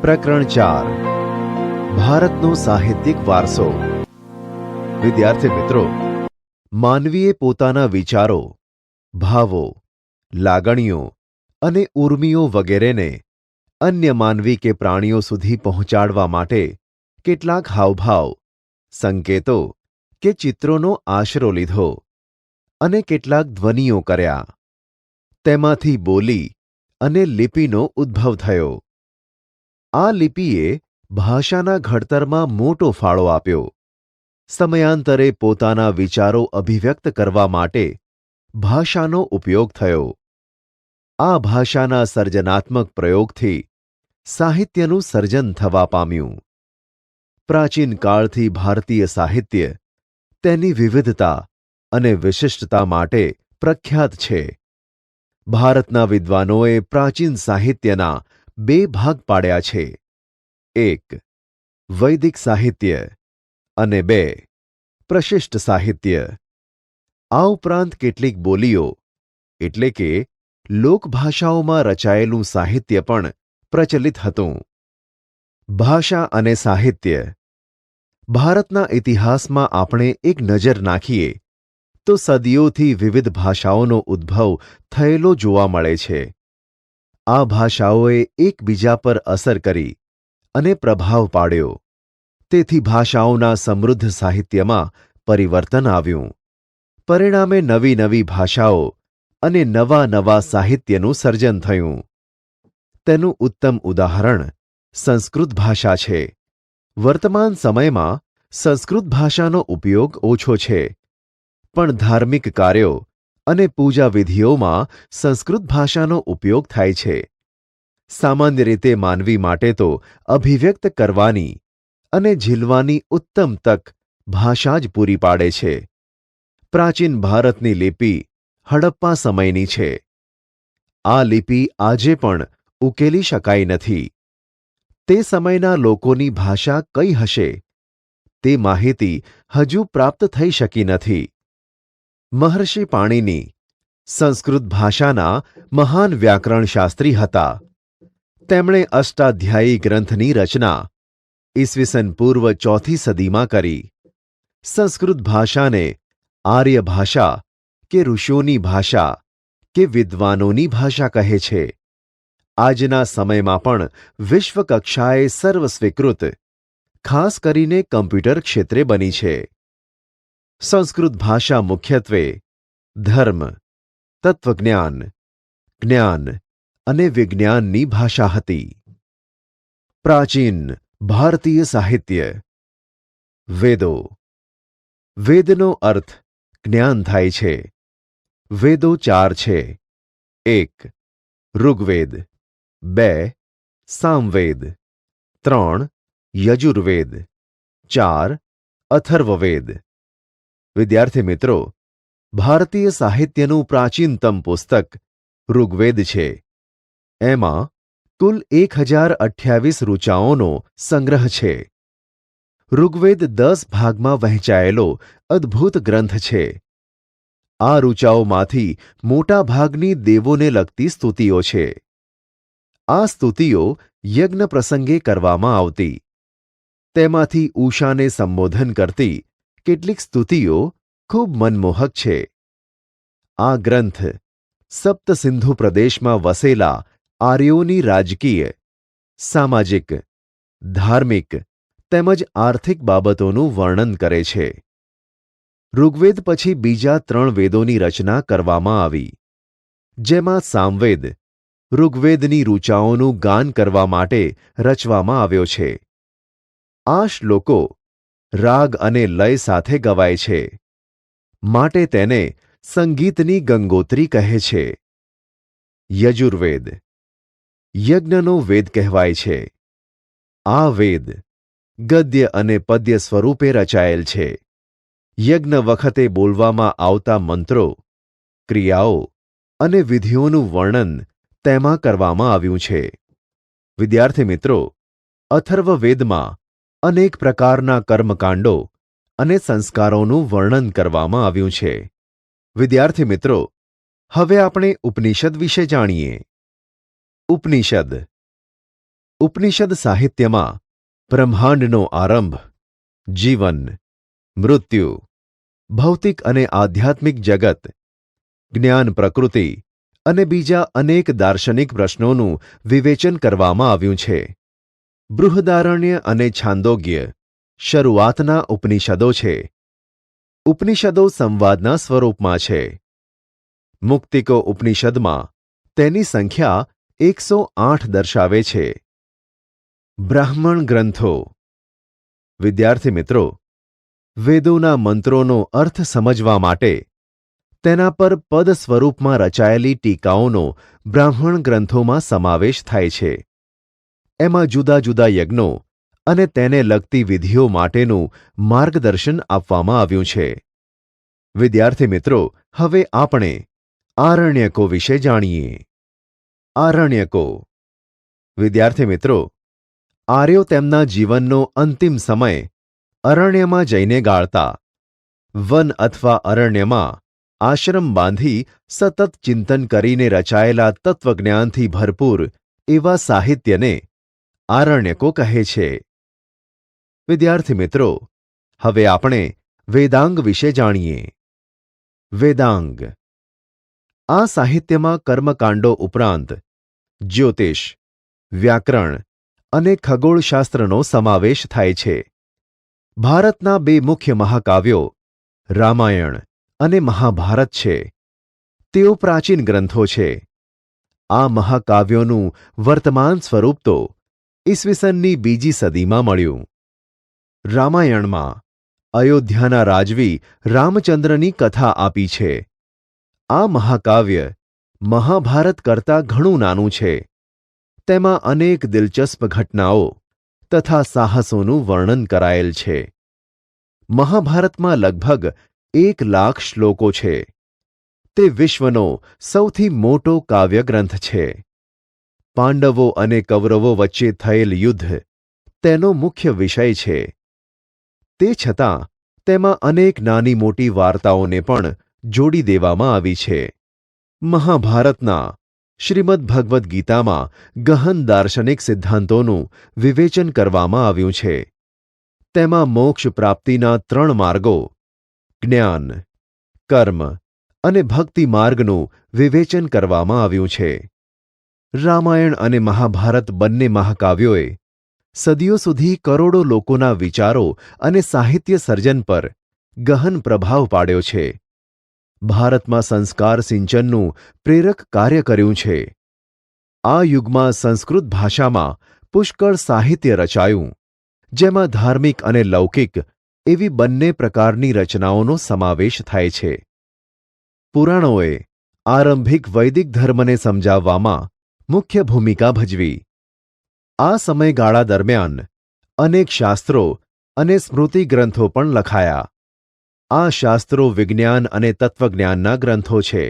પ્રકરણ 4 ભારતનો સાહિત્યિક વારસો। વિદ્યાર્થી મિત્રો, માનવીએ પોતાના વિચારો, ભાવો, લાગણીઓ અને ઉર્મિઓ વગેરેને અન્ય માનવી કે પ્રાણીઓ સુધી પહોંચાડવા માટે કેટલાક હાવભાવ, સંકેતો કે ચિત્રોનો આશરો લીધો અને કેટલાક ધ્વનિઓ કર્યા। તેમાંથી બોલી અને લિપિનો ઉદ્ભવ થયો। આ લિપિએ ભાષાના ઘડતરમાં મોટો ફાળો આપ્યો। સમયાંતરે પોતાના વિચારો અભિવ્યક્ત કરવા માટે ભાષાનો ઉપયોગ થયો। આ ભાષાના સર્જનાત્મક પ્રયોગથી સાહિત્યનું સર્જન થવા પામ્યું। પ્રાચીન કાળથી ભારતીય સાહિત્ય તેની વિવિધતા અને વિશિષ્ટતા માટે પ્રખ્યાત છે। ભારતના વિદ્વાનોએ પ્રાચીન સાહિત્યના 2 ભાગ પાડ્યા છે, 1 વૈદિક સાહિત્ય અને 2 પ્રશિષ્ટ સાહિત્ય। આ ઉપરાંત કેટલીક બોલીઓ એટલે કે લોકભાષાઓમાં રચાયેલું સાહિત્ય પણ પ્રચલિત હતું। ભાષા અને સાહિત્ય। ભારતના ઇતિહાસમાં આપણે એક નજર નાખીએ તો સદીઓથી વિવિધ ભાષાઓનો ઉદ્ભવ થયેલો જોવા મળે છે। આ ભાષાઓએ એકબીજા પર અસર કરી અને પ્રભાવ પાડ્યો। તેથી ભાષાઓના સમૃદ્ધ સાહિત્યમાં પરિવર્તન આવ્યું। પરિણામે નવી નવી ભાષાઓ અને નવા નવા સાહિત્યનું સર્જન થયું। તેનું ઉત્તમ ઉદાહરણ સંસ્કૃત ભાષા છે। વર્તમાન સમયમાં સંસ્કૃત ભાષાનો ઉપયોગ ઓછો છે, પણ ધાર્મિક કાર્યો અને પૂજા વિધિઓમાં સંસ્કૃત ભાષાનો ઉપયોગ થાય છે। સામાન્ય રીતે માનવી માટે તો અભિવ્યક્ત કરવાની અને ઝીલવાની ઉત્તમ તક ભાષા જ પૂરી પાડે છે। પ્રાચીન ભારતની લિપિ હડપ્પા સમયની છે। આ લિપિ આજે પણ ઉકેલી શકાઈ નથી। તે સમયના લોકોની ભાષા કઈ હશે તે માહિતી હજુ પ્રાપ્ત થઈ શકી નથી। મહર્ષિ પાણિની સંસ્કૃત ભાષાના મહાન વ્યાકરણશાસ્ત્રી હતા। તેમણે અષ્ટાધ્યાયી ગ્રંથની રચના ઈસવીસન પૂર્વ 4થી સદીમાં કરી। સંસ્કૃત ભાષાને આર્ય ભાષા કે ઋષિઓની ભાષા કે વિદ્વાનોની ભાષા કહે છે। આજના સમયમાં પણ વિશ્વ કક્ષાએ સર્વસ્વીકૃત, ખાસ કરીને કમ્પ્યુટર ક્ષેત્રે બની છે। સંસ્કૃત ભાષા મુખ્યત્વે ધર્મ, તત્વજ્ઞાન, જ્ઞાન અને વિજ્ઞાનની ભાષા હતી। પ્રાચીન ભારતીય સાહિત્ય। વેદો। વેદનો અર્થ જ્ઞાન થાય છે। વેદો 4 છે, 1 ઋગ્વેદ, 2 સામવેદ, 3 યજુર્વેદ, 4 અથર્વવેદ। વિદ્યાર્થી મિત્રો, ભારતીય સાહિત્યનું પ્રાચીનતમ પુસ્તક ઋગ્વેદ છે। એમાં કુલ 1028 ઋચાઓનો સંગ્રહ છે। ઋગ્વેદ 10 ભાગમાં વહેંચાયેલો અદ્ભુત ગ્રંથ છે। આ ઋચાઓમાંથી મોટા ભાગની દેવોને લગતી સ્તુતિઓ છે। આ સ્તુતિઓ યજ્ઞ પ્રસંગે કરવામાં આવતી। તેમાંથી ઉષાને સંબોધન કરતી કેટલીક સ્તુતિઓ ખૂબ મનમોહક છે। આ ગ્રંથ સપ્તસિંધુ પ્રદેશમાં વસેલા આર્યોની રાજકીય, સામાજિક, ધાર્મિક તેમજ આર્થિક બાબતોનું વર્ણન કરે છે। ઋગ્વેદ પછી બીજા 3 વેદોની રચના કરવામાં આવી, જેમાં સામવેદ ઋગ્વેદની ઋચાઓનું ગાન કરવા માટે રચવામાં આવ્યો છે। આ શ્લોકો રાગ અને લય સાથે ગવાય છે, માટે તેને સંગીતની ગંગોત્રી કહે છે। યજુર્વેદ યજ્ઞનો વેદ કહેવાય છે। આ વેદ ગદ્ય અને પદ્ય સ્વરૂપે રચાયેલ છે। યજ્ઞ વખતે બોલવામાં આવતા મંત્રો, ક્રિયાઓ અને વિધિઓનું વર્ણન તેમાં કરવામાં આવ્યું છે। વિદ્યાર્થી મિત્રો, અથર્વવેદમાં અનેક પ્રકારના કર્મકાંડો અને સંસ્કારોનું વર્ણન કરવામાં આવ્યું છે। વિદ્યાર્થી મિત્રો, હવે આપણે ઉપનિષદ વિશે જાણીએ। ઉપનિષદ ઉપનિષદ સાહિત્યમાં બ્રહ્માંડનો આરંભ, જીવન, મૃત્યુ, ભૌતિક અને આધ્યાત્મિક જગત, જ્ઞાન પ્રકૃતિ અને બીજા અનેક દાર્શનિક પ્રશ્નોનું વિવેચન કરવામાં આવ્યું છે. બૃહદારણ્ય અને છાંદોગ્ય શરૂઆતના ઉપનિષદો છે. ઉપનિષદો સંવાદના સ્વરૂપમાં છે. મુક્તિકો ઉપનિષદમાં તેની સંખ્યા 108 દર્શાવે છે. બ્રાહ્મણ ગ્રંથો. વિદ્યાર્થી મિત્રો, વેદોના મંત્રોનો અર્થ સમજવા માટે તેના પર પદ સ્વરૂપમાં રચાયેલી ટીકાઓનો બ્રાહ્મણ ગ્રંથોમાં સમાવેશ થાય છે. એમાં જુદા જુદા યજ્ઞો અને તેને લગતી વિધિઓ માટેનું માર્ગદર્શન આપવામાં આવ્યું છે. વિદ્યાર્થી મિત્રો, હવે આપણે આરણ્યકો વિશે જાણીએ. આરણ્યકો. વિદ્યાર્થી મિત્રો, આર્યો તેમના જીવનનો અંતિમ સમય અરણ્યમાં જઈને ગાળતા. વન અથવા અરણ્યમાં આશ્રમ બાંધી સતત ચિંતન કરીને રચાયેલા તત્વજ્ઞાનથી ભરપૂર એવા સાહિત્યને આરણ્યકો કહે છે. વિદ્યાર્થી મિત્રો, હવે આપણે વેદાંગ વિશે જાણીએ. વેદાંગ. આ સાહિત્યમાં કર્મકાંડો ઉપરાંત જ્યોતિષ, વ્યાકરણ અને ખગોળશાસ્ત્રનો સમાવેશ થાય છે. ભારતના બે મુખ્ય મહાકાવ્યો રામાયણ અને મહાભારત છે. તેઓ પ્રાચીન ગ્રંથો છે. આ મહાકાવ્યોનું વર્તમાન સ્વરૂપ તો ઈસવીસનની બીજી સદીમાં મળ્યું. રામાયણમાં અયોધ્યાના રાજવી રામચંદ્રની કથા આપી છે. આ મહાકાવ્ય મહાભારત કરતાં ઘણું નાનું છે. તેમાં અનેક દિલચસ્પ ઘટનાઓ તથા સાહસોનું વર્ણન કરાયેલ છે. મહાભારતમાં લગભગ 1,00,000 શ્લોકો છે. તે વિશ્વનો સૌથી મોટો કાવ્યગ્રંથ છે. પાંડવો અને કૌરવો વચ્ચે થયેલ યુદ્ધ તેનો મુખ્ય વિષય છે. તે છતાં તેમાં અનેક નાની મોટી વાર્તાઓને પણ જોડી દેવામાં આવી છે. મહાભારતના શ્રીમદ્ ભગવદ્ ગીતામાં ગહન દાર્શનિક સિદ્ધાંતોનું વિવેચન કરવામાં આવ્યું છે. તેમાં મોક્ષ પ્રાપ્તિના 3 માર્ગો જ્ઞાન, કર્મ અને ભક્તિ માર્ગનું વિવેચન કરવામાં આવ્યું છે. રામાયણ અને મહાભારત બંને મહાકાવ્યોએ સદીઓ સુધી કરોડો લોકોના વિચારો અને સાહિત્ય સર્જન પર ગહન પ્રભાવ પાડ્યો છે. ભારતમાં સંસ્કાર સિંચનનું પ્રેરક કાર્ય કર્યું છે. આ યુગમાં સંસ્કૃત ભાષામાં પુષ્કળ સાહિત્ય રચાયું, જેમાં ધાર્મિક અને લૌકિક એવી બંને પ્રકારની રચનાઓનો સમાવેશ થાય છે. પુરાણોએ આરંભિક વૈદિક ધર્મને સમજાવવામાં મુખ્ય ભૂમિકા ભજવી. આ સમયગાળા દરમિયાન અનેક શાસ્ત્રો અને સ્મૃતિ ગ્રંથો પણ લખાયા. આ શાસ્ત્રો વિજ્ઞાન અને તત્વજ્ઞાનના ગ્રંથો છે.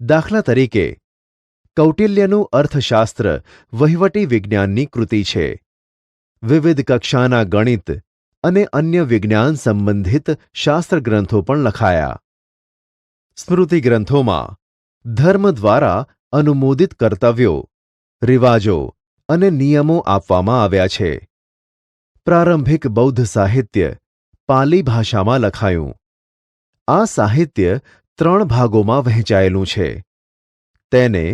દાખલા તરીકે કૌટિલ્યનું અર્થશાસ્ત્ર વહીવટી વિજ્ઞાનની કૃતિ છે. વિવિધ કક્ષાના ગણિત અને અન્ય વિજ્ઞાન સંબંધિત શાસ્ત્ર ગ્રંથો પણ લખાયા. સ્મૃતિ ગ્રંથોમાં ધર્મ દ્વારા અનુમોદિત કર્તવ્યો, રિવાજો અને નિયમો આપવામાં આવ્યા છે. પ્રારંભિક બૌદ્ધ સાહિત્ય પાલી ભાષામાં લખાયું. આ સાહિત્ય 3 ભાગોમાં વહેંચાયેલું છે. તેને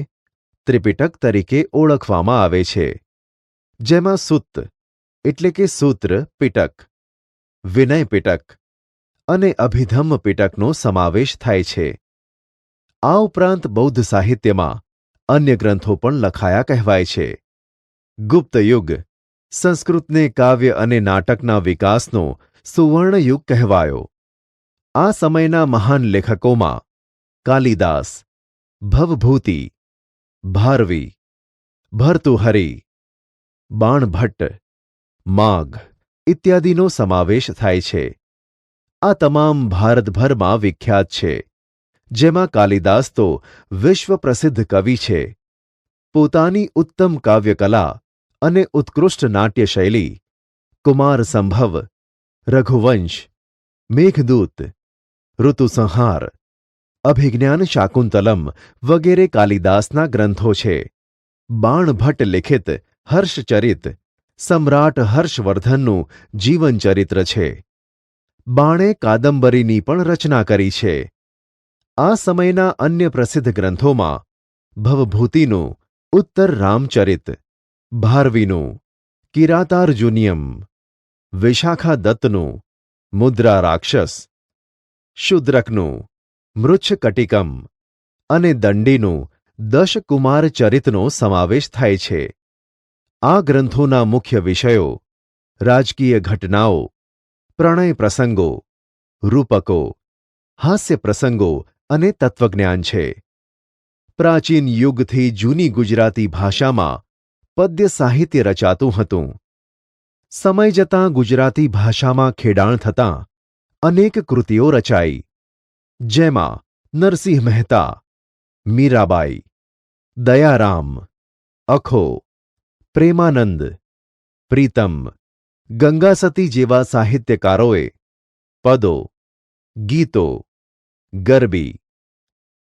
ત્રિપિટક તરીકે ઓળખવામાં આવે છે, જેમાં સુત્ત એટલે કે સૂત્ર પિટક, વિનય પિટક અને અભિધમ્મ પિટકનો સમાવેશ થાય છે. આ ઉપરાંત બૌદ્ધ સાહિત્યમાં અન્ય ગ્રંથો પણ લખાયા કહેવાય છે. ગુપ્ત યુગ સંસ્કૃતને કાવ્ય અને નાટકના વિકાસનો સુવર્ણ યુગ કહેવાયો. આ સમયના મહાન લેખકોમાં કાલિદાસ, ભવભૂતિ, ભારવી, ભર્તુહરિ, બાણભટ્ટ, માઘ ઇત્યાદિનો સમાવેશ થાય છે. આ તમામ ભારતભરમાં વિખ્યાત છે, જેમાં કાલિદાસ તો વિશ્વ પ્રસિદ્ધ કવિ છે. પોતાની ઉત્તમ કાવ્યકલા અને ઉત્કૃષ્ટ નાટ્યશૈલી, કુમાર સંભવ, રઘુવંશ, મેઘદૂત, ઋતુસંહાર, અભિજ્ઞાન શાકુંતલમ વગેરે કાલિદાસના ગ્રંથો છે. બાણભટ્ટ લિખિત હર્ષચરિત સમ્રાટ હર્ષવર્ધનનું જીવનચરિત્ર છે. બાણે કાદંબરીની પણ રચના કરી છે. આ સમયના અન્ય પ્રસિદ્ધ ગ્રંથોમાં ભવભૂતિનું ઉત્તર રામચરિત, ભારવીનું કિરાતાર્જુનિયમ, વિશાખા દત્તનું મુદ્રા રાક્ષસ, શુદ્રકનું મૃચ્છકટિકમ અને દંડીનું દશકુમાર ચરિતનો સમાવેશ થાય છે. આ ગ્રંથોના મુખ્ય વિષયો રાજકીય ઘટનાઓ, પ્રણય પ્રસંગો, રૂપકો, હાસ્ય પ્રસંગો અને તત્વજ્ઞાન છે. પ્રાચીન યુગથી જૂની ગુજરાતી ભાષામાં પદ્ય સાહિત્ય રચાતું હતું. સમય જતાં ગુજરાતી ભાષામાં ખેડાણ થતાં અનેક કૃતિઓ રચાઈ, જેમાં નરસિંહ મહેતા, મીરાબાઈ, દયારામ, અખો, પ્રેમાનંદ, પ્રીતમ, ગંગાસતી જેવા સાહિત્યકારોએ પદો, ગીતો, ગરબી,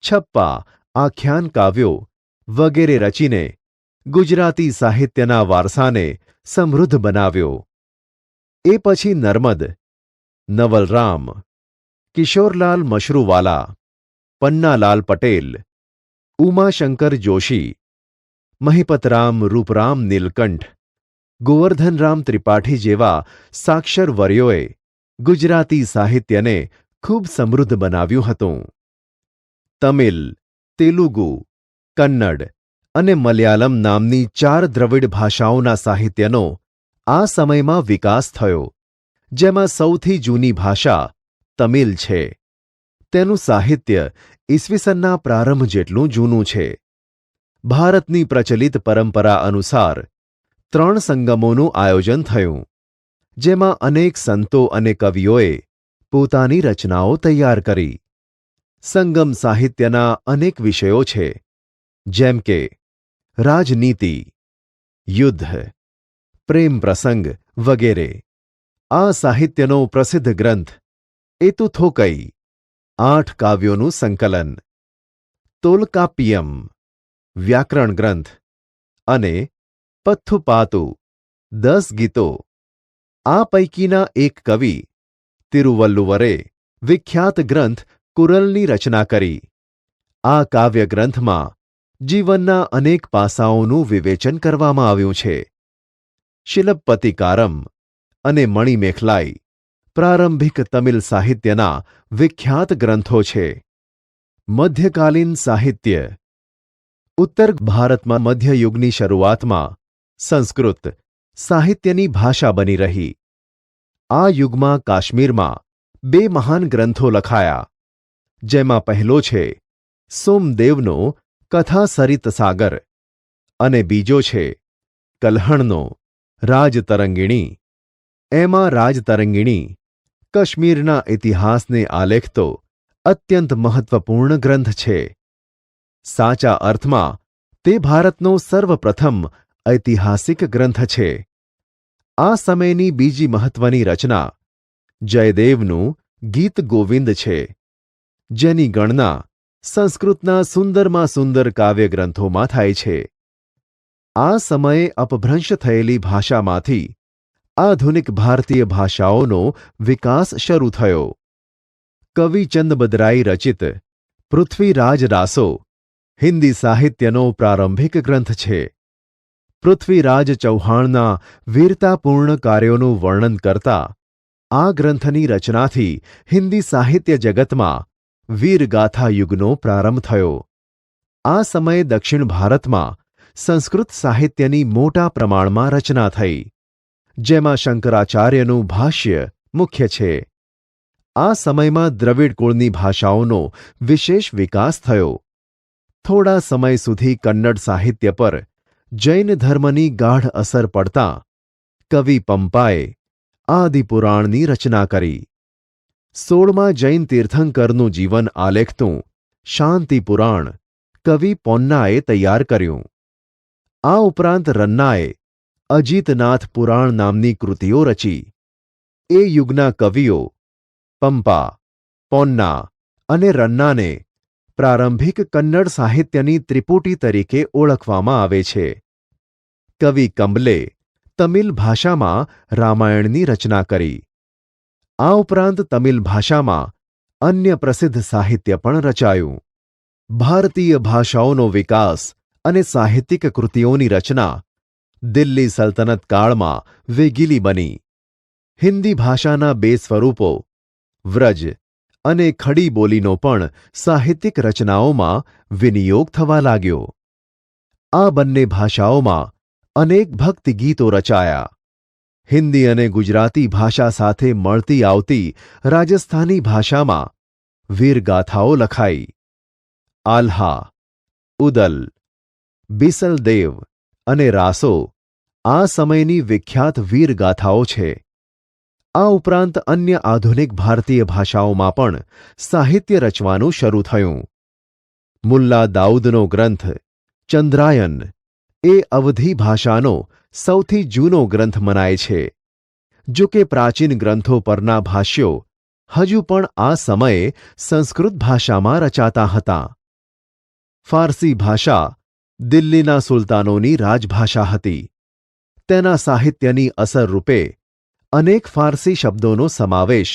છપ્પા, આખ્યાન કાવ્યો વગેરે રચીને ગુજરાતી સાહિત્યના વારસાને સમૃદ્ધ બનાવ્યો. એ પછી નર્મદ, નવલરામ, કિશોરલાલ મશરૂવાલા, પન્નાલાલ પટેલ, ઉમાશંકર જોશી, મહિપતરામ રૂપરામ નીલકંઠ, ગોવર્ધનરામ ત્રિપાઠી જેવા સાક્ષર વર્યોએ ગુજરાતી સાહિત્યને ખૂબ સમૃદ્ધ બનાવ્યું હતું. તમિલ, તેલુગુ, કન્નડ અને મલયાલમ નામની 4 દ્રવિડ ભાષાઓના સાહિત્યનો આ સમયમાં વિકાસ થયો, જેમાં સૌથી જૂની ભાષા તમિલ છે. તેનું સાહિત્ય ઈસવીસનના પ્રારંભ જેટલું જૂનું છે. ભારતની પ્રચલિત પરંપરા અનુસાર 3 સંગમોનું આયોજન થયું, જેમાં અનેક સંતો અને કવિઓએ પોતાની રચનાઓ તૈયાર કરી. સંગમ સાહિત્યના અનેક વિષયો છે, જેમ કે રાજનીતિ, યુદ્ધ, પ્રેમ પ્રસંગ વગેરે. આ સાહિત્યનો પ્રસિદ્ધ ગ્રંથ એતુથોકઈ, 8 કાવ્યોનું સંકલન, તોલ્કાપ્પિયમ, વ્યાકરણ ગ્રંથ અને પથ્થુપાતુ, 10 ગીતો. આ પૈકીના એક કવિ તિરુવલ્લુવરે વિખ્યાત ગ્રંથ કુરલની રચના કરી. આ કાવ્ય ગ્રંથમાં જીવનના અનેક પાસાઓનું વિવેચન કરવામાં આવ્યું છે. શિલપતિકારમ અને મણિમેખલાઈ પ્રારંભિક તમિલ સાહિત્યના વિખ્યાત ગ્રંથો છે. મધ્યકાલીન સાહિત્ય. ઉત્તર ભારતમાં મધ્યયુગની શરૂઆતમાં સંસ્કૃત સાહિત્યની ભાષા બની રહી. આ યુગમાં કાશ્મીરમાં 2 મહાન ગ્રંથો લખાયા, જેમાં પહેલો છે સોમદેવનો કથાસરિત સાગર અને બીજો છે કલ્હણનો રાજતરંગિણી. એમાં રાજતરંગિણી કાશ્મીરના ઇતિહાસને આલેખતો અત્યંત મહત્વપૂર્ણ ગ્રંથ છે. સાચા અર્થમાં તે ભારતનો સર્વપ્રથમ ઐતિહાસિક ગ્રંથ છે. આ સમયની બીજી મહત્વની રચના જયદેવનું ગીત ગોવિંદ છે, જેની ગણના સંસ્કૃતના સુંદરમાં સુંદર કાવ્યગ્રંથોમાં થાય છે. આ સમયે અપભ્રંશ થયેલી ભાષામાંથી આધુનિક ભારતીય ભાષાઓનો વિકાસ શરૂ થયો. કવિ ચંદબદરાઈ રચિત પૃથ્વીરાજ રાસો હિન્દી સાહિત્યનો પ્રારંભિક ગ્રંથ છે. પૃથ્વીરાજ ચૌહાણના વીરતાપૂર્ણ કાર્યોનું વર્ણન કરતા આ ગ્રંથની રચનાથી હિન્દી સાહિત્ય જગતમાં વીરગાથા યુગનો પ્રારંભ થયો. આ સમયે દક્ષિણ ભારતમાં સંસ્કૃત સાહિત્યની મોટા પ્રમાણમાં રચના થઈ, જેમાં શંકરાચાર્યનું ભાષ્ય મુખ્ય છે. આ સમયમાં દ્રવિડ કુળની ભાષાઓનો વિશેષ વિકાસ થયો. થોડા સમય સુધી કન્નડ સાહિત્ય પર જૈન ધર્મની ગાઢ અસર પડતાં કવિ પંપાએ આદિપુરાણની રચના કરી. 16મા જૈન તીર્થંકરનું જીવન આલેખતું શાંતિપુરાણ કવિ પોન્નાએ તૈયાર કર્યું. આ ઉપરાંત રન્નાએ અજીતનાથ પુરાણ નામની કૃતિઓ રચી. એ યુગના કવિઓ પંપા, પોન્ના અને રન્નાને પ્રારંભિક કન્નડ સાહિત્યની ત્રિપુટી તરીકે ઓળખવામાં આવે છે. કવિ કંબલે તમિલ ભાષામાં રામાયણની રચના કરી. આ ઉપરાંત તમિલ ભાષામાં અન્ય પ્રસિદ્ધ સાહિત્ય પણ રચાયું. ભારતીય ભાષાઓનો વિકાસ અને સાહિત્યિક કૃતિઓની રચના દિલ્હી સલ્તનત કાળમાં વેગીલી બની. હિન્દી ભાષાના બે સ્વરૂપો વ્રજ અને ખડી બોલીનો પણ સાહિત્યિક રચનાઓમાં વિનિયોગ થવા લાગ્યો. આ બંને ભાષાઓમાં અનેક ભક્તિ ગીતો રચાયા. હિન્દી અને ગુજરાતી ભાષા સાથે મળતી આવતી રાજસ્થાની ભાષામાં વીરગાથાઓ લખાઈ. આલ્હા, ઉદલ, બિસલદેવ અને રાસો આ સમયની વિખ્યાત વીરગાથાઓ છે. આ ઉપરાંત અન્ય આધુનિક ભારતીય ભાષાઓમાં પણ સાહિત્ય રચવાનું શરૂ થયું. મુલ્લા દાઉદનો ગ્રંથ ચંદ્રાયન એ અવધી ભાષાનો સૌથી જૂનો ગ્રંથ મનાય છે. જો કે પ્રાચીન ગ્રંથો પરના ભાષ્યો હજુ પણ આ સમયે સંસ્કૃત ભાષામાં રચાતા હતા. ફારસી ભાષા દિલ્હીના સુલતાનોની રાજભાષા હતી. તેના સાહિત્યની અસર રૂપે અનેક ફારસી શબ્દોનો સમાવેશ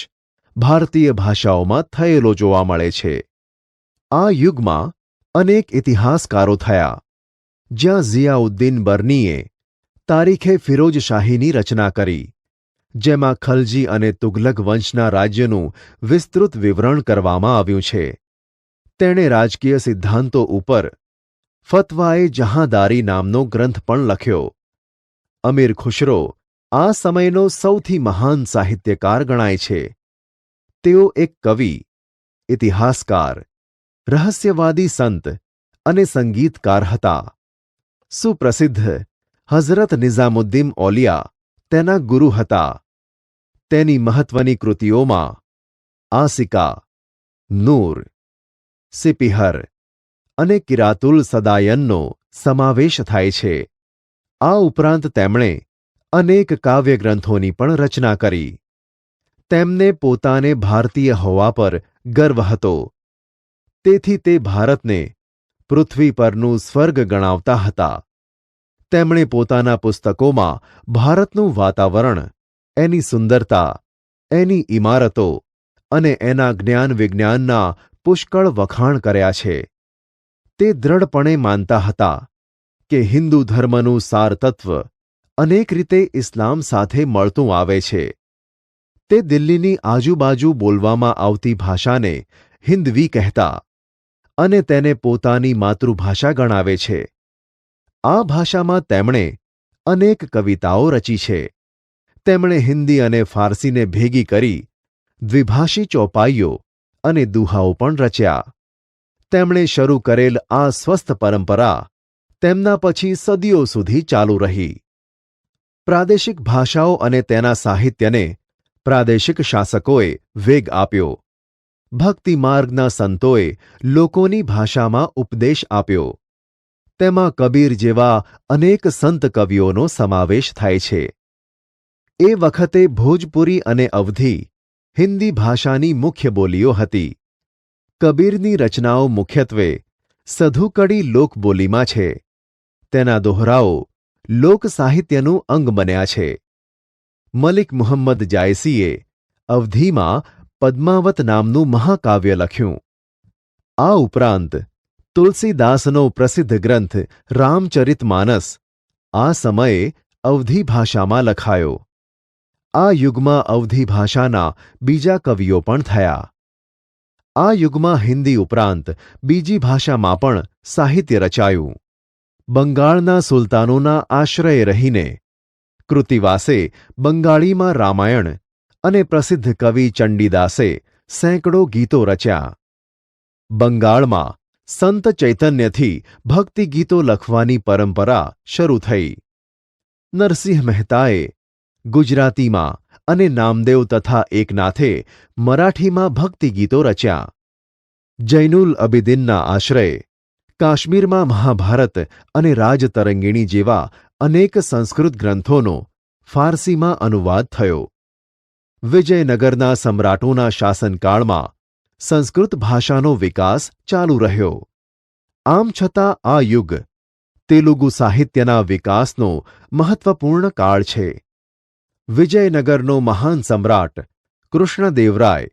ભારતીય ભાષાઓમાં થયેલો જોવા મળે છે. આ યુગમાં અનેક ઇતિહાસકારો થયા, જ્યાં ઝિયાઉદ્દીન બર્નીએ તારીખે ફિરોજશાહીની રચના કરી, જેમાં ખલજી અને તુગલક વંશના રાજ્યનું વિસ્તૃત વિવરણ કરવામાં આવ્યું છે. તેણે રાજકીય સિદ્ધાંતો ઉપર ફતવાએ જહાંદારી નામનો ગ્રંથ પણ લખ્યો. અમીર ખુશરો આ સમયનો સૌથી મહાન સાહિત્યકાર ગણાય છે. તેઓ એક કવિ, ઇતિહાસકાર, રહસ્યવાદી સંત અને સંગીતકાર હતા. સુપ્રસિદ્ધ હઝરત નિઝામુદ્દીન ઔલિયા તેના ગુરુ હતા. તેની મહત્વની કૃતિઓમાં આસિકા, નૂર, સિપિહર અને કિરાતુલ સદાયનનો સમાવેશ થાય છે. આ ઉપરાંત તેમણે અનેક કાવ્યગ્રંથોની પણ રચના કરી. તેમને પોતાને ભારતીય હોવા પર ગર્વ હતો. તેથી તે ભારતને પૃથ્વી પરનું સ્વર્ગ ગણાવતા હતા. તેમણે પોતાના પુસ્તકોમાં ભારતનું વાતાવરણ, એની સુંદરતા, એની ઇમારતો અને એના જ્ઞાન વિજ્ઞાનના પુષ્કળ વખાણ કર્યા છે. તે દ્રઢપણે માનતા હતા કે હિન્દુ ધર્મનું સારતત્વ અનેક રીતે ઇસ્લામ સાથે મળતું આવે છે. તે દિલ્હીની આજુબાજુ બોલવામાં આવતી ભાષાને હિન્દવી કહેતા અને તેને પોતાની માતૃભાષા ગણાવે છે. આ ભાષામાં તેમણે અનેક કવિતાઓ રચી છે. તેમણે હિન્દી અને ફારસીને ભેગી કરી દ્વિભાષી ચોપાઈઓ અને દુહાઓ પણ રચ્યા. તેમણે શરૂ કરેલ આ સ્વસ્થ પરંપરા તેમના પછી સદીઓ સુધી ચાલુ રહી. પ્રાદેશિક ભાષાઓ અને તેના સાહિત્યને પ્રાદેશિક શાસકોએ વેગ આપ્યો. ભક્તિ માર્ગના સંતોએ લોકોની ભાષામાં ઉપદેશ આપ્યો. તેમાં કબીર જેવા અનેક સંત કવિઓનો સમાવેશ થાય છે. એ વખતે ભોજપુરી અને અવધી હિન્દી ભાષાની મુખ્ય બોલીઓ હતી. કબીરની રચનાઓ મુખ્યત્વે સધુકડી લોકબોલીમાં છે. તેના દોહરાઓ લોક સાહિત્યનું અંગ બન્યા છે. મલિક મુહમ્મદ જાયસીએ અવધીમાં પદ્માવત નામનું મહાકાવ્ય લખ્યું. આ ઉપરાંત તુલસીદાસનો પ્રસિદ્ધ ગ્રંથ રામચરિતમાનસ આ સમયે અવધી ભાષામાં લખાયો. આ યુગમાં અવધી ભાષાના બીજા કવિઓ પણ થયા. આ યુગમાં હિન્દી ઉપરાંત બીજી ભાષામાં પણ સાહિત્ય રચાયું. બંગાળના સુલતાનોના આશ્રયે રહીને કૃતિવાસે બંગાળીમાં રામાયણ અને પ્રસિદ્ધ કવિ ચંડીદાસે સેંકડો ગીતો રચ્યા. બંગાળમાં સંત ચૈતન્યથી ભક્તિ ગીતો લખવાની પરંપરા શરૂ થઈ. નરસિંહ મહેતાએ ગુજરાતીમાં અને નામદેવ તથા એકનાથે મરાઠીમાં ભક્તિ ગીતો રચ્યા. જૈનુલ અબિદિનના આશ્રયે કાશ્મીરમાં મહાભારત અને રાજતરંગિણી જેવા અનેક સંસ્કૃત ગ્રંથોનો ફારસીમાં અનુવાદ થયો. વિજયનગરના સમ્રાટોના શાસનકાળમાં સંસ્કૃત ભાષાનો વિકાસ ચાલુ રહ્યો. આમ છતાં આ યુગ તેલુગુ સાહિત્યના વિકાસનો મહત્વપૂર્ણ કાળ છે. વિજયનગરનો મહાન સમ્રાટ કૃષ્ણદેવરાય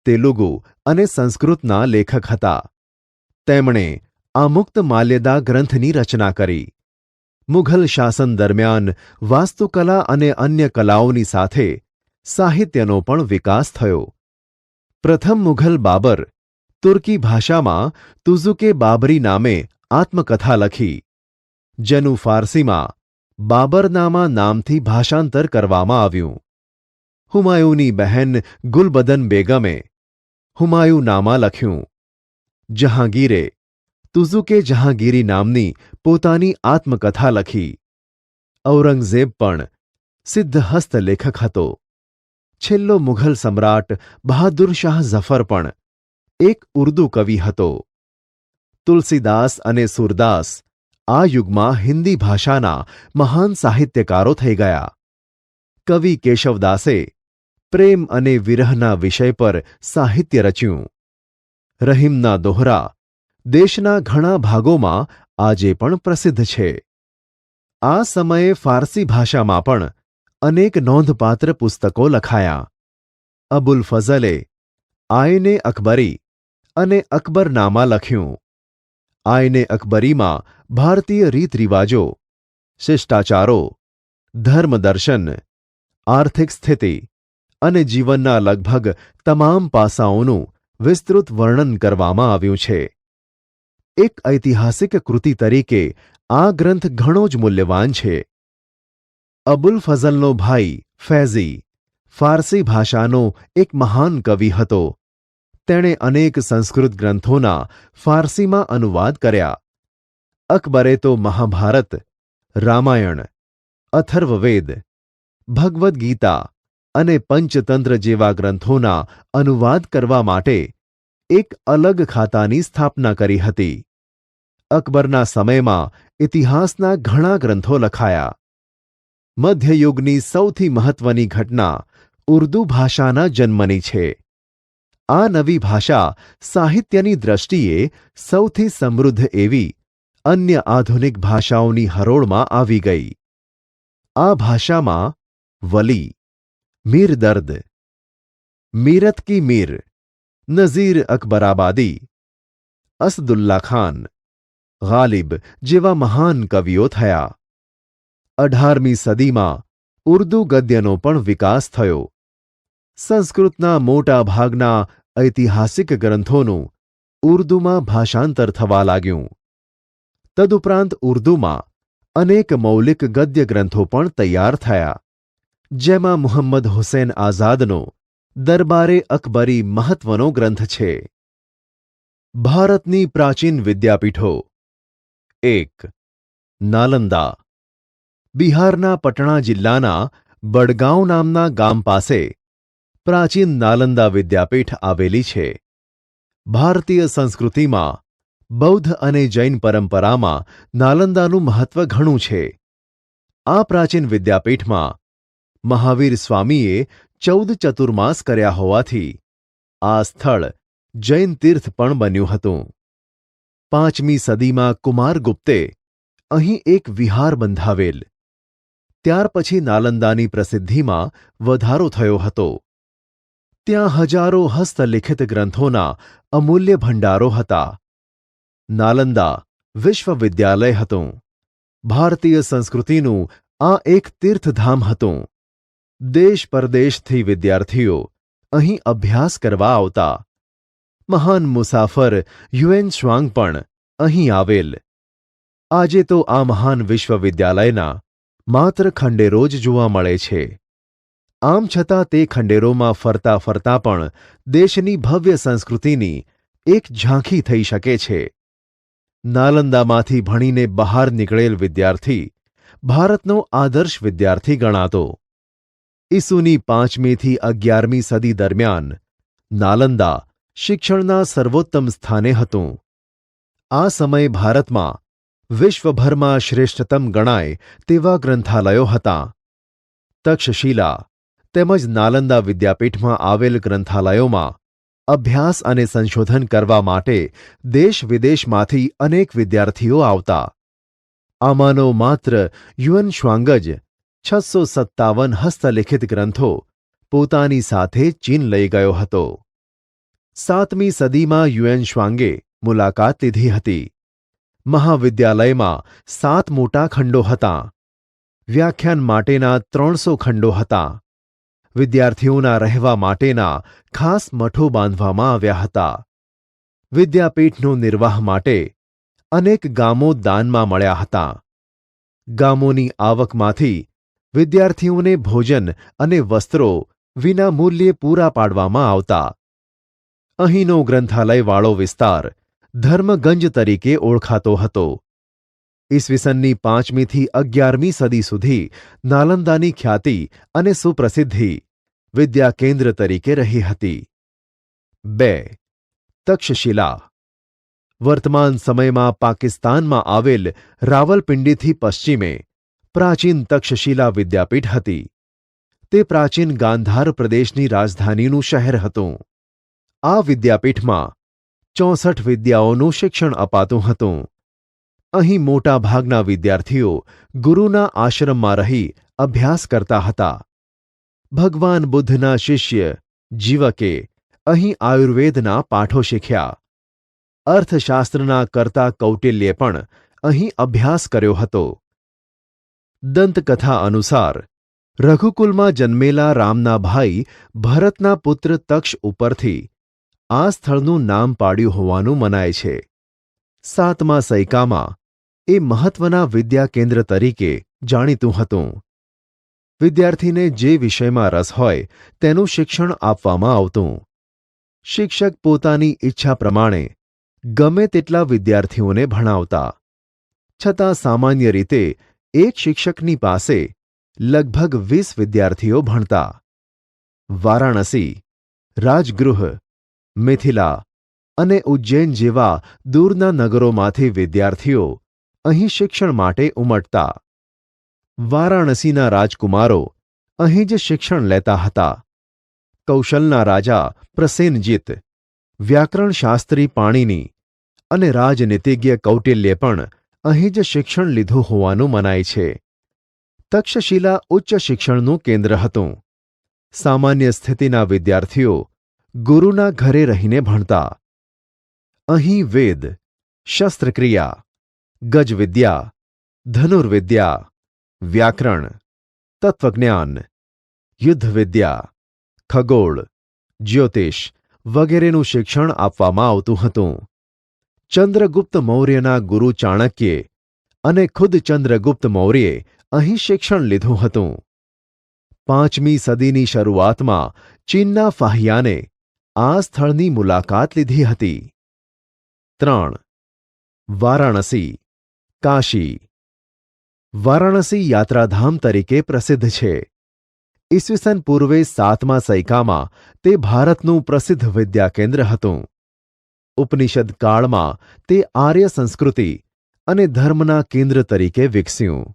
તેલુગુ અને સંસ્કૃતના લેખક હતા. તેમણે આમુક્ત માલ્યદા ગ્રંથની રચના કરી. મુઘલ શાસન દરમિયાન વાસ્તુકલા અને અન્ય કલાઓની સાથે સાહિત્યનો પણ વિકાસ થયો. પ્રથમ મુઘલ બાબર તુર્કી ભાષામાં તુઝુકે બાબરી નામે આત્મકથા લખી, જેનું ફારસીમાં બાબરનામા નામથી ભાષાંતર કરવામાં આવ્યું. હુમાયુની બહેન ગુલબદન બેગમે હુમાયુનામા લખ્યું. જહાંગીરે તુઝુકે જહાંગીરી નામની પોતાની આત્મકથા લખી. ઔરંગઝેબ પણ સિદ્ધહસ્ત લેખક હતો. છેલ્લો મુઘલ સમ્રાટ બહાદુર શાહ ઝફર પણ એક ઉર્દૂ કવિ હતો. તુલસીદાસ અને સૂરદાસ આ યુગમાં હિન્દી ભાષાના મહાન સાહિત્યકારો થઈ ગયા. કવિ કેશવદાસે પ્રેમ અને વિરહના વિષય પર સાહિત્ય રચ્યું. રહીમના દોહરા દેશના ઘણા ભાગોમાં આજે પણ પ્રસિદ્ધ છે. આ સમયે ફારસી ભાષામાં પણ અનેક નોંધપાત્ર પુસ્તકો લખાયા. અબુલ ફઝલે આયને અકબરી અને અકબરનામા લખ્યું. આયને અકબરીમાં ભારતીય રીત રિવાજો, શિષ્ટાચારો, ધર્મદર્શન, આર્થિક સ્થિતિ અને જીવનના લગભગ તમામ પાસાઓનું વિસ્તૃત વર્ણન કરવામાં આવ્યું છે. એક ઐતિહાસિક કૃતિ તરીકે આ ગ્રંથ ઘણો જ મૂલ્યવાન છે. અબુલ ફઝલનો ભાઈ ફૈઝી ફારસી ભાષાનો એક મહાન કવિ હતો. તેણે અનેક સંસ્કૃત ગ્રંથોના ફારસીમાં અનુવાદ કર્યા. અકબરે તો મહાભારત, રામાયણ, અથર્વવેદ, ભગવદ્ ગીતા અને પંચતંત્ર જેવા ગ્રંથોના અનુવાદ કરવા માટે એક અલગ ખાતાની સ્થાપના કરી હતી. અકબરના સમયમાં ઇતિહાસના ઘણા ગ્રંથો લખાયા. મધ્યયુગની સૌથી મહત્વની ઘટના ઉર્દૂ ભાષાના જન્મની છે. આ નવી ભાષા સાહિત્યની દ્રષ્ટિએ સૌથી સમૃદ્ધ એવી અન્ય આધુનિક ભાષાઓની હરોળમાં આવી ગઈ. આ ભાષામાં વલી, મીરદર્દ, મીરત કી મીર, નઝીર અકબરાબાદી, અસદુલ્લા ખાન, ગાલિબ જેવા મહાન કવિઓ થયા. 18મી સદીમાં ઉર્દૂ ગદ્યનો પણ વિકાસ થયો. સંસ્કૃતના મોટા ભાગના ઐતિહાસિક ગ્રંથોનું ઉર્દૂમાં ભાષાંતર થવા લાગ્યું. તદુપરાંત ઉર્દૂમાં અનેક મૌલિક ગદ્ય ગ્રંથો પણ તૈયાર થયા, જેમાં મુહમ્મદ હુસૈન આઝાદનો દરબારે અકબરી મહત્વનો ગ્રંથ છે. ભારતની પ્રાચીન વિદ્યાપીઠો. 1. નાલંદા. બિહારના પટણા જિલ્લાના બડગાંવ નામના ગામ પાસે પ્રાચીન નાલંદા વિદ્યાપીઠ આવેલી છે. ભારતીય સંસ્કૃતિમાં બૌદ્ધ અને જૈન પરંપરામાં નાલંદાનું મહત્વ ઘણું છે. આ પ્રાચીન વિદ્યાપીઠમાં મહાવીર સ્વામીએ 14 ચતુર્માસ કર્યા હોવાથી આ સ્થળ જૈન તીર્થ પણ બન્યું હતું. 5મી સદીમાં કુમારગુપ્તે અહીં એક વિહાર બંધાવેલ. ત્યાર પછી નાલંદાની પ્રસિદ્ધિમાં વધારો થયો હતો. ત્યાં હજારો હસ્તલિખિત ગ્રંથોના અમૂલ્ય ભંડારો હતા. નાલંદા વિશ્વવિદ્યાલય હતું. ભારતીય સંસ્કૃતિનું આ એક તીર્થધામ હતું. દેશ પરદેશથી વિદ્યાર્થીઓ અહીં અભ્યાસ કરવા આવતા. મહાન મુસાફર યુએન શ્વાંગ પણ અહીં આવેલ. આજે તો આ મહાન વિશ્વવિદ્યાલયના માત્ર ખંડેરો જ જોવા મળે છે. આમ છતાં તે ખંડેરોમાં ફરતા ફરતા પણ દેશની ભવ્ય સંસ્કૃતિની એક ઝાંખી થઈ શકે છે. નાલંદામાંથી ભણીને બહાર નીકળેલ વિદ્યાર્થી ભારતનો આદર્શ વિદ્યાર્થી ગણાતો. ઈસુની 5મી થી 11મી સદી દરમિયાન નાલંદા શિક્ષણના સર્વોત્તમ સ્થાને હતું. આ સમયે ભારતમાં વિશ્વભરમાં શ્રેષ્ઠતમ ગણાય તેવા ગ્રંથાલયો હતા. તક્ષશિલા તેમજ નાલંદા વિદ્યાપીઠમાં આવેલ ગ્રંથાલયોમાં અભ્યાસ અને સંશોધન કરવા માટે દેશ વિદેશમાંથી અનેક વિદ્યાર્થીઓ આવતા. આમાંનો માત્ર યુએન શ્વાંગ જ 657 હસ્તલિખિત ગ્રંથો પોતાની સાથે ચીન લઈ ગયો હતો. 7મી સદીમાં યુએન શ્વાંગે મુલાકાત લીધી હતી. મહાવિદ્યાલયમાં 7 મોટા ખંડો હતા. વ્યાખ્યાન માટેના 300 ખંડો હતા. વિદ્યાર્થીઓના રહેવા માટેના ખાસ મઠો બાંધવામાં આવ્યા હતા. વિદ્યાપીઠનો નિર્વાહ માટે અનેક ગામો દાનમાં મળ્યા હતા. ગામોની આવકમાંથી વિદ્યાર્થીઓને ભોજન અને વસ્ત્રો વિના મૂલ્યે પૂરા પાડવામાં આવતા. અહીંનો ગ્રંથાલયવાળો વિસ્તાર ધર્મગંજ તરીકે ઓળખાતો હતો. ઈસવીસનની 5મી થી 11મી સદી સુધી નાલંદાની ખ્યાતિ અને સુપ્રસિદ્ધિ વિદ્યાકેન્દ્ર તરીકે રહી હતી. 2. તક્ષશિલા. વર્તમાન સમયમાં પાકિસ્તાનમાં આવેલ રાવલપિંડીથી પશ્ચિમે પ્રાચીન તક્ષશિલા વિદ્યાપીઠ હતી. તે પ્રાચીન ગાંધાર પ્રદેશની રાજધાનીનું શહેર હતું. આ વિદ્યાપીઠમાં 64 વિદ્યાઓનું શિક્ષણ અપાતું હતું. અહીં મોટા ભાગના વિદ્યાર્થીઓ ગુરુના આશ્રમમાં રહી અભ્યાસ કરતા હતા. ભગવાન બુદ્ધના શિષ્ય જીવકે અહીં આયુર્વેદના પાઠો શીખ્યા. અર્થશાસ્ત્રના કર્તા કૌટિલ્યે પણ અહીં અભ્યાસ કર્યો હતો. દંતકથા અનુસાર રઘુકુલમાં જન્મેલા રામના ભાઈ ભરતના પુત્ર તક્ષ ઉપરથી આ સ્થળનું નામ પાડ્યું હોવાનું મનાય છે. 7મા સૈકામાં એ મહત્વના વિદ્યાકેન્દ્ર તરીકે જાણીતું હતું. વિદ્યાર્થીને જે વિષયમાં રસ હોય તેનું શિક્ષણ આપવામાં આવતું. શિક્ષક પોતાની ઈચ્છા પ્રમાણે ગમે તેટલા વિદ્યાર્થીઓને ભણાવતા. છતાં સામાન્ય રીતે એક શિક્ષકની પાસે લગભગ 20 વિદ્યાર્થીઓ ભણતા. વારાણસી, રાજગૃહ, મિથિલા અને ઉજ્જૈન જેવા દૂરના નગરોમાંથી વિદ્યાર્થીઓ અહીં શિક્ષણ માટે ઉમટતા. વારાણસીના રાજકુમારો અહીં જ શિક્ષણ લેતા હતા. કૌશલના રાજા પ્રસેનજીત, વ્યાકરણશાસ્ત્રી પાણિની અને રાજનીતિજ્ઞ કૌટિલ્યે પણ અહીં જ શિક્ષણ લીધું હોવાનું મનાય છે. તક્ષશિલા ઉચ્ચ શિક્ષણનું કેન્દ્ર હતું. સામાન્ય સ્થિતિના વિદ્યાર્થીઓ ગુરુના ઘરે રહીને ભણતા. અહીં વેદ, શસ્ત્રક્રિયા, ગજવિદ્યા, ધનુર્વિદ્યા, વ્યાકરણ, તત્વજ્ઞાન, યુદ્ધવિદ્યા, ખગોળ, જ્યોતિષ વગેરેનું શિક્ષણ આપવામાં આવતું હતું. ચંદ્રગુપ્ત મૌર્યના ગુરુ ચાણક્યે અને ખુદ ચંદ્રગુપ્ત મૌર્યે અહીં શિક્ષણ લીધું હતું. 5મી સદીની શરૂઆતમાં ચીનના ફાહિયાને આ સ્થળની મુલાકાત લીધી હતી. 3. વારાણસી, કાશી. વારાણસી યાત્રાધામ તરીકે પ્રસિદ્ધ છે. ઈસવીસન પૂર્વે 7મા સૈકામાં તે ભારતનું પ્રસિદ્ધ વિદ્યાકેન્દ્ર હતું. ઉપનિષદ કાળમાં તે આર્ય સંસ્કૃતિ અને ધર્મના કેન્દ્ર તરીકે વિકસ્યું.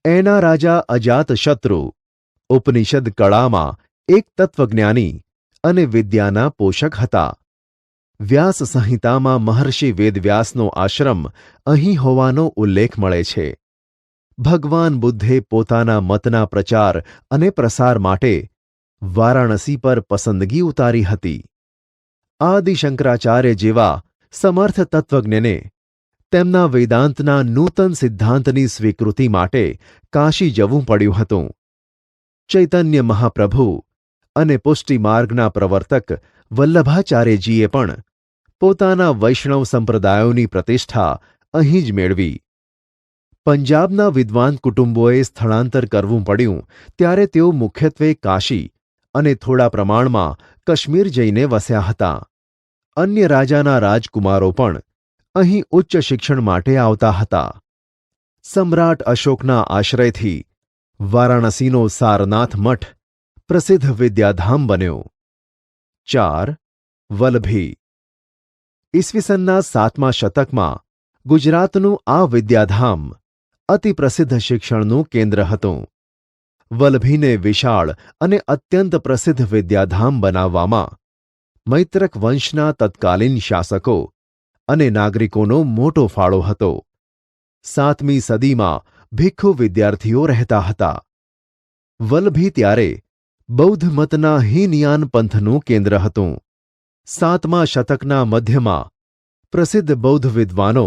એના રાજા અજાતશત્રુ ઉપનિષદ કળામાં એક તત્વજ્ઞાની અને વિદ્યાના પોષક હતા. વ્યાસ સંહિતામાં મહર્ષિ વેદવ્યાસનો આશ્રમ અહીં હોવાનો ઉલ્લેખ મળે છે. ભગવાન બુદ્ધે પોતાના મતના પ્રચાર અને પ્રસાર માટે વારાણસી પર પસંદગી ઉતારી હતી. આદિશંકરાચાર્ય જેવા સમર્થ તત્વજ્ઞને તેમના વેદાંતના નૂતન સિદ્ધાંતની સ્વીકૃતિ માટે કાશી જવું પડ્યું હતું. ચૈતન્ય મહાપ્રભુ અને પુષ્ટિમાર્ગના પ્રવર્તક વલ્લભાચાર્યજીએ પણ પોતાના વૈષ્ણવ સંપ્રદાયોની પ્રતિષ્ઠા અહીં જ મેળવી. પંજાબના વિદ્વાન કુટુંબોએ સ્થળાંતર કરવું પડ્યું ત્યારે તેઓ મુખ્યત્વે કાશી અને થોડા પ્રમાણમાં કાશ્મીર જઈને વસ્યા હતા. અન્ય રાજાના રાજકુમારો પણ અહીં ઉચ્ચ શિક્ષણ માટે આવતા હતા. સમ્રાટ અશોકના આશ્રયથી વારાણસીનો સારનાથ મઠ પ્રસિદ્ધ વિદ્યાધામ બન્યો. 4. વલભી. ઈસવીસનના 7મા શતકમાં ગુજરાતનું આ વિદ્યાધામ અતિ પ્રસિદ્ધ શિક્ષણનું કેન્દ્ર હતું. વલભીને વિશાળ અને અત્યંત પ્રસિદ્ધ વિદ્યાધામ બનાવવામાં મૈત્રક વંશના તત્કાલીન શાસકો અને નાગરિકોનો મોટો ફાળો હતો. 7મી સદીમાં ભિક્ષુ વિદ્યાર્થીઓ રહેતા હતા. વલભી ત્યારે બૌદ્ધ મતના હીનયાન પંથનું કેન્દ્ર હતું. 7મા શતકના મધ્યમાં પ્રસિદ્ધ બૌદ્ધ વિદ્વાનો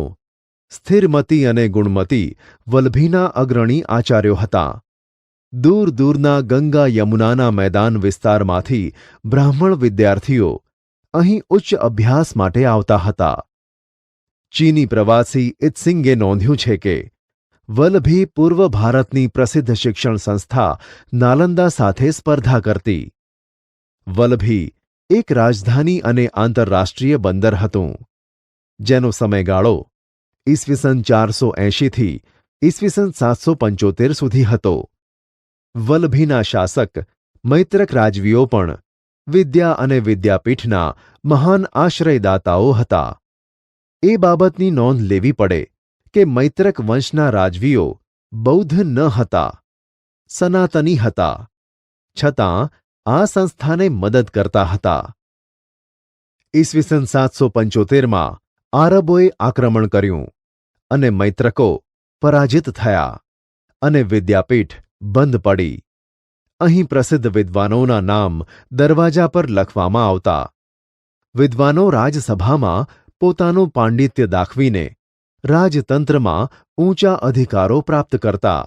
સ્થિરમતી અને ગુણમતી વલભીના અગ્રણી આચાર્યો હતા. દૂર દૂરના ગંગા યમુનાના મેદાન વિસ્તારમાંથી બ્રાહ્મણ વિદ્યાર્થીઓ અહીં ઉચ્ચ અભ્યાસ માટે આવતા હતા. ચીની પ્રવાસી ઇત્સિંગે નોંધ્યું છે કે વલભી પૂર્વ ભારતની પ્રસિદ્ધ શિક્ષણ સંસ્થા નાલંદા સાથે સ્પર્ધા કરતી. વલભી એક રાજધાની અને આંતરરાષ્ટ્રીય બંદર હતું, જેનો સમયગાળો ઈસવીસન 480થી ઈસવીસન 775 સુધી હતો. વલભીના શાસક મૈત્રક રાજવીઓ પણ વિદ્યા અને વિદ્યાપીઠના મહાન આશ્રયદાતાઓ હતા. એ બાબતની નોંધ લેવી પડે કે મૈત્રક વંશના રાજવીઓ બૌદ્ધ ન હતા, સનાતની હતા, છતાં આ સંસ્થાને મદદ કરતા હતા. ઈસવીસન 775માં આરબોએ આક્રમણ કર્યું અને મૈત્રકો પરાજિત થયા અને વિદ્યાપીઠ બંધ પડી. અહીં પ્રસિદ્ધ વિદ્વાનોના નામ દરવાજા પર લખવામાં આવતા. વિદ્વાનો રાજસભામાં પોતાનું પાંડિત્ય દાખવીને રાજતંત્રમાં ઊંચા અધિકારો પ્રાપ્ત કરતા.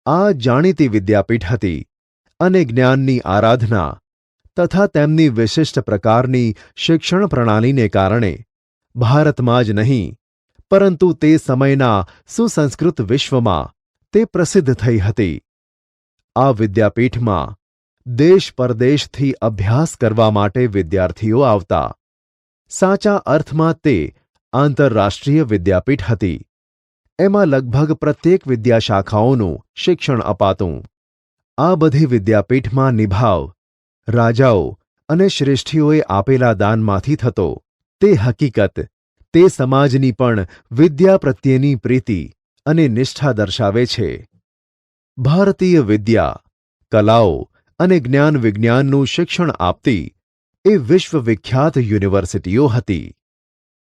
આ જાણીતી વિદ્યાપીઠ હતી અને જ્ઞાનની આરાધના તથા તેમની વિશિષ્ટ પ્રકારની શિક્ષણ પ્રણાલીને કારણે ભારતમાં જ નહીં પરંતુ તે સમયના સુસંસ્કૃત વિશ્વમાં તે પ્રસિદ્ધ થઈ હતી. આ વિદ્યાપીઠમાં દેશ પરદેશથી અભ્યાસ કરવા માટે વિદ્યાર્થીઓ આવતા. સાચા અર્થમાં તે આંતરરાષ્ટ્રીય વિદ્યાપીઠ હતી. એમાં લગભગ પ્રત્યેક વિદ્યાશાખાઓનું શિક્ષણ અપાતું. આ બધી વિદ્યાપીઠમાં નિભાવ રાજાઓ અને શ્રેષ્ઠીઓએ આપેલા દાનમાંથી થતો. તે હકીકત તે સમાજની પણ વિદ્યા પ્રત્યેની પ્રીતિ અને નિષ્ઠા દર્શાવે છે. ભારતીય વિદ્યા, કલાઓ અને જ્ઞાન વિજ્ઞાનનું શિક્ષણ આપતી એ વિશ્વવિખ્યાત યુનિવર્સિટીઓ હતી.